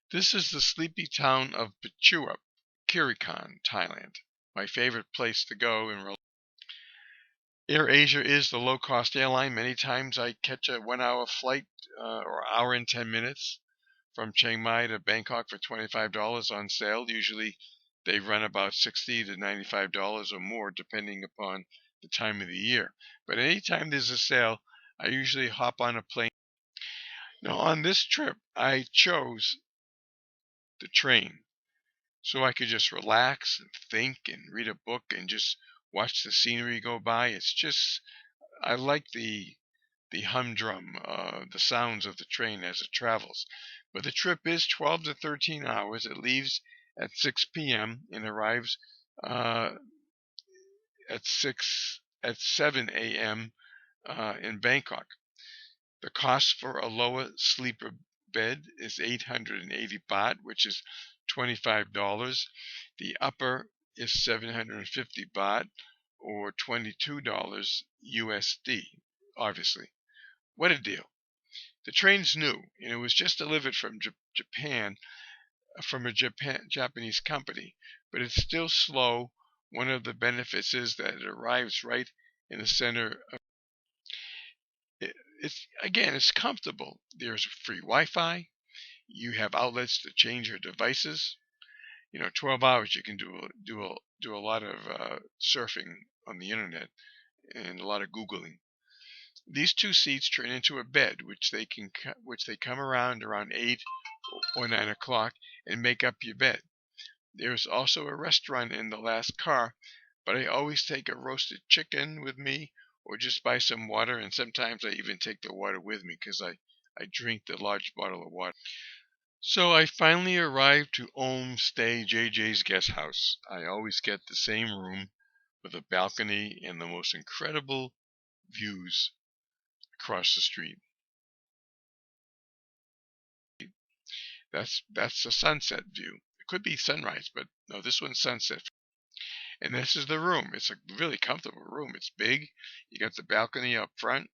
This is the sleepy town of Pachooup, Kirikan, Thailand. My favorite place to go in AirAsia is the low-cost airline. Many times I catch a 1 hour flight or hour and 10 minutes from Chiang Mai to Bangkok for $25 on sale. Usually they run about $60 to $95 or more depending upon the time of the year. But anytime there's a sale, I usually hop on a plane. Now on this trip, I chose the train so I could just relax and think and read a book and just watch the scenery go by. I like the humdrum, the sounds of the train as it travels. But the trip is 12 to 13 hours. It leaves at 6 p.m. and arrives uh, at 7 a.m. In Bangkok. The cost for a lower sleeper bed is 880 baht, which is $25. The upper is 750 baht, or $22 USD, obviously. What a deal. The train's new, and it was just delivered from Japan, from a Japanese company, but it's still slow. One of the benefits is that it arrives right in the center of it's comfortable. There's free Wi-Fi. You have outlets to change your devices. 12 hours you can do a lot of surfing on the internet and a lot of googling. These two seats turn into a bed, which they come around 8 or 9 o'clock and make up your bed. There's also a restaurant in the last car, but I always take a roasted chicken with me or just buy some water, and sometimes I even take the water with me because I drink the large bottle of water. So I finally arrived to Stay JJ's guest house. I always get the same room with a balcony and the most incredible views across the street. That's a sunset view. It could be sunrise, but no, this one's sunset. And this is the room. It's a really comfortable room. It's big. You got the balcony up front,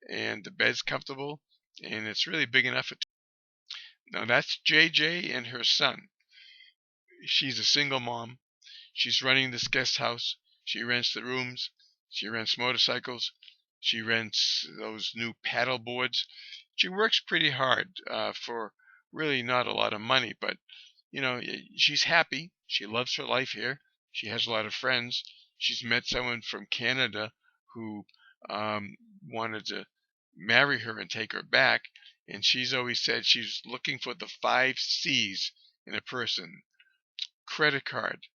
and the bed's comfortable, and it's really big enough for. Now that's JJ and her son. She's a single mom. She's running this guest house. She rents the rooms. She rents motorcycles. She rents those new paddle boards. She works pretty hard for really not a lot of money, but she's happy. She loves her life here. She has a lot of friends. She's met someone from Canada who wanted to marry her and take her back, and she's always said she's looking for the 5 C's in a person: credit card,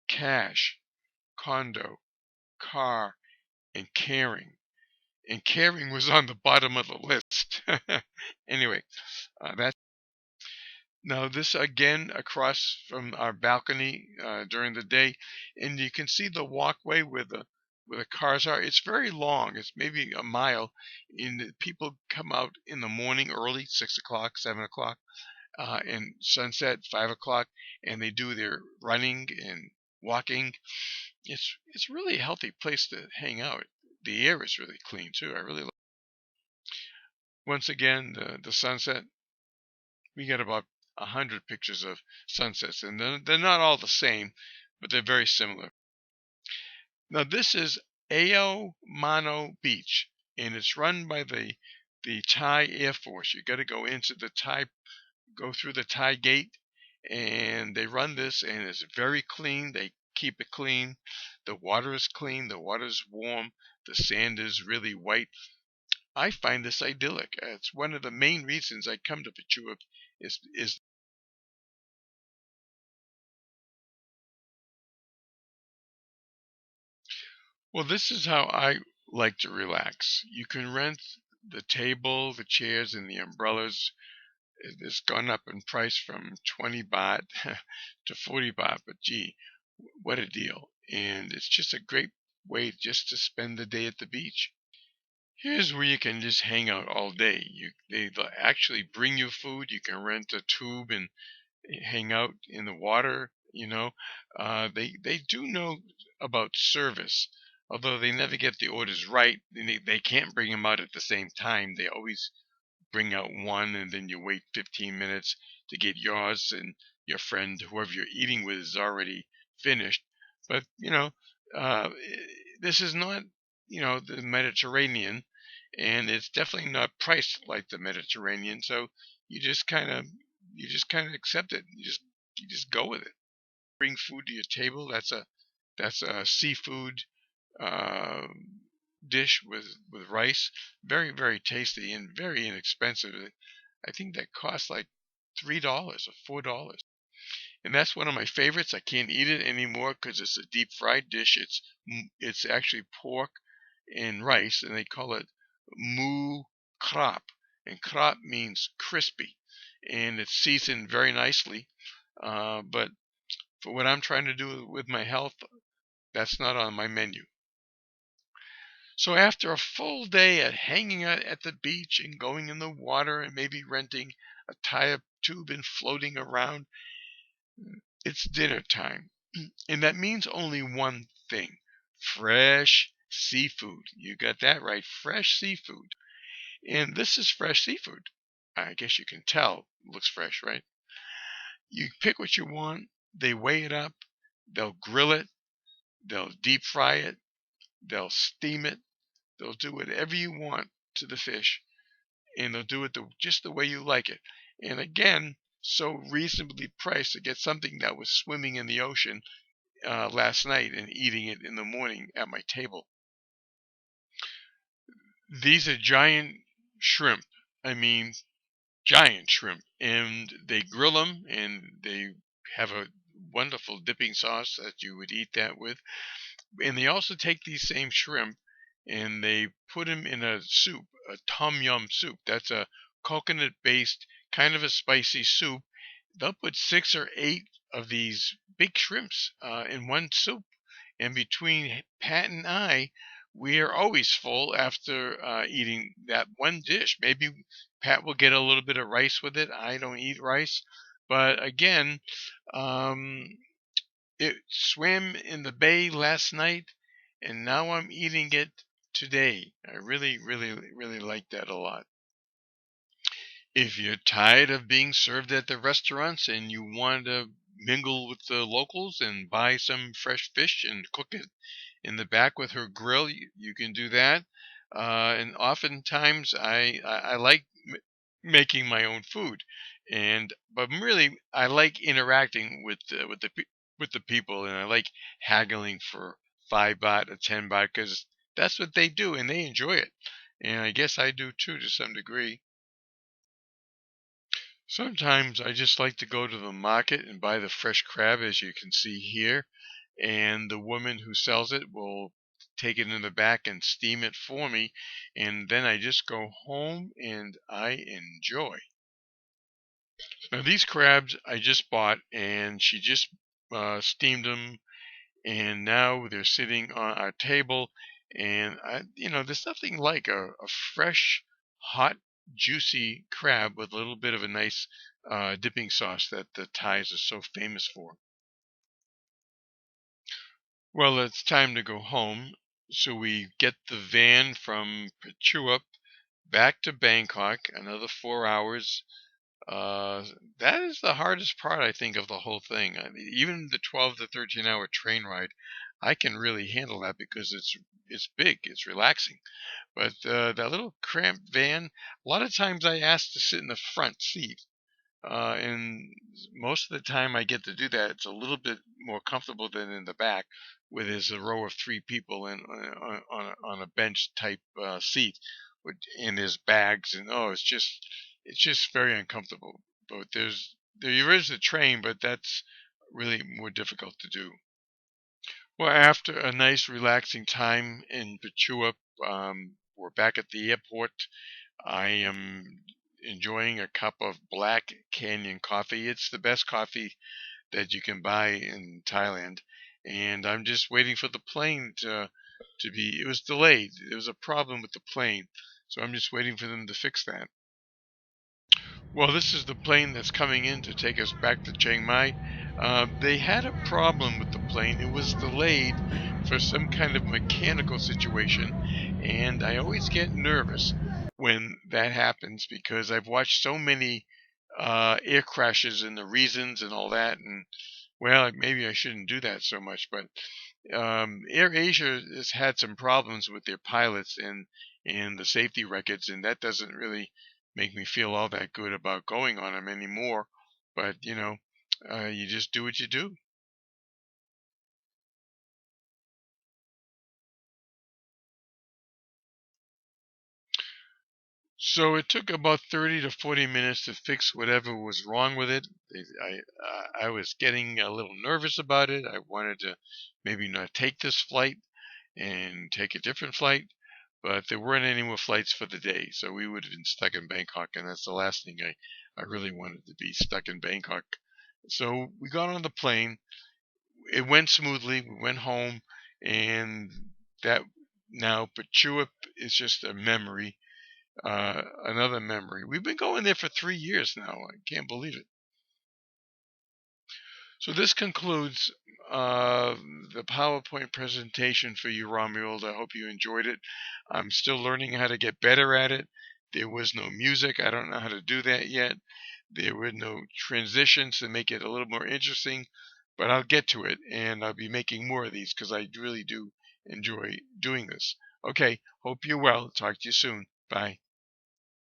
cash, condo, car, and caring. And caring was on the bottom of the list. Anyway, that's now this again across from our balcony during the day, and you can see the walkway where the cars are. It's very long. It's maybe a mile. And people come out in the morning early, 6 o'clock, 7 o'clock, and sunset 5 o'clock, and they do their running and walking. It's really a healthy place to hang out. The air is really clean too. I really like. Once again, the sunset. We get about 100 pictures of sunsets, and they're not all the same, but they're very similar. Now this is Ao Mano Beach, and it's run by the Thai Air Force. You got to go through the Thai gate, and they run this, and it's very clean. They keep it clean. The water is clean. The water is warm. The sand is really white. I find this idyllic. It's one of the main reasons I come to Pachooup is well, this is how I like to relax. You can rent the table, the chairs, and the umbrellas. It's gone up in price from 20 baht to 40 baht, but gee, what a deal. And it's just a great way just to spend the day at the beach. Here's where you can just hang out all day. They'll actually bring you food. You can rent a tube and hang out in the water. They do know about service, although they never get the orders right. They can't bring them out at the same time. They always bring out one and then you wait 15 minutes to get yours, and your friend, whoever you're eating with, is already finished. But uh, this is not the Mediterranean, and it's definitely not priced like the Mediterranean. So you just kind of you just kind of accept it. You just go with it. Bring food to your table. That's a seafood uh, dish with rice. Very, very tasty and very inexpensive. I think that costs like $3 or $4, and that's one of my favorites. I can't eat it anymore because it's a deep fried dish. It's actually pork and rice, and they call it moo krap, and krap means crispy, and it's seasoned very nicely. But for what I'm trying to do with my health, that's not on my menu. So after a full day at hanging out at the beach and going in the water and maybe renting a tie-up tube and floating around, it's dinner time. And that means only one thing: fresh seafood. You got that right, fresh seafood. And this is fresh seafood. I guess you can tell it looks fresh, right? You pick what you want, they weigh it up, they'll grill it, they'll deep fry it, they'll steam it, they'll do whatever you want to the fish, and they'll do it just the way you like it. And again, so reasonably priced to get something that was swimming in the ocean last night and eating it in the morning at my table. These are giant shrimp. I mean, giant shrimp. And they grill them, and they have a wonderful dipping sauce that you would eat that with. And they also take these same shrimp and they put them in a soup, a tom yum soup. That's a coconut based, kind of a spicy soup. They'll put 6 or 8 of these big shrimps in one soup. And between Pat and I, we are always full after eating that one dish. Maybe Pat will get a little bit of rice with it. I don't eat rice. But again, um, it swam in the bay last night, and now I'm eating it today. I really, really, really like that a lot. If you're tired of being served at the restaurants and you want to mingle with the locals and buy some fresh fish and cook it in the back with her grill, you can do that. And oftentimes I like making my own food, but really I like interacting with the people, and I like haggling for 5 baht or 10 baht because that's what they do and they enjoy it, and I guess I do too to some degree. Sometimes I just like to go to the market and buy the fresh crab, as you can see here, and the woman who sells it will take it in the back and steam it for me, and then I just go home and I enjoy. Now these crabs I just bought, and she just steamed them, and now they're sitting on our table. And there's nothing like a fresh, hot, juicy crab with a little bit of a nice dipping sauce that the Thais are so famous for. Well, it's time to go home, so we get the van from Pachooup back to Bangkok, another 4 hours. Uh, that is the hardest part, I think, of the whole thing. I mean, even the 12 to 13-hour train ride, I can really handle that because it's big, it's relaxing. But that little cramped van, a lot of times I ask to sit in the front seat, and most of the time I get to do that. It's a little bit more comfortable than in the back, where there's a row of 3 people in on a bench type seat, and there's bags, and it's just very uncomfortable. But there is a train, but that's really more difficult to do. Well, after a nice relaxing time in Pachuap, we're back at the airport. I am enjoying a cup of Black Canyon coffee. It's the best coffee that you can buy in Thailand. And I'm just waiting for the plane to be, it was delayed. There was a problem with the plane. So I'm just waiting for them to fix that. Well, this is the plane that's coming in to take us back to Chiang Mai. They had a problem with the plane. It was delayed for some kind of mechanical situation, and I always get nervous when that happens because I've watched so many air crashes and the reasons and all that, and well, maybe I shouldn't do that so much, but AirAsia has had some problems with their pilots and the safety records, and that doesn't really make me feel all that good about going on them anymore. But you just do what you do. So it took about 30 to 40 minutes to fix whatever was wrong with it. I was getting a little nervous about it. I wanted to maybe not take this flight and take a different flight, but there weren't any more flights for the day, so we would have been stuck in Bangkok, and that's the last thing I really wanted to be stuck in Bangkok. So we got on the plane. It went smoothly. We went home, and that now Pachooup is just a memory, another memory. We've been going there for 3 years now. I can't believe it. So this concludes the PowerPoint presentation for you, Romuald. I hope you enjoyed it. I'm still learning how to get better at it. There was no music. I don't know how to do that yet. There were no transitions to make it a little more interesting, but I'll get to it, and I'll be making more of these because I really do enjoy doing this. Okay, hope you're well. Talk to you soon. Bye.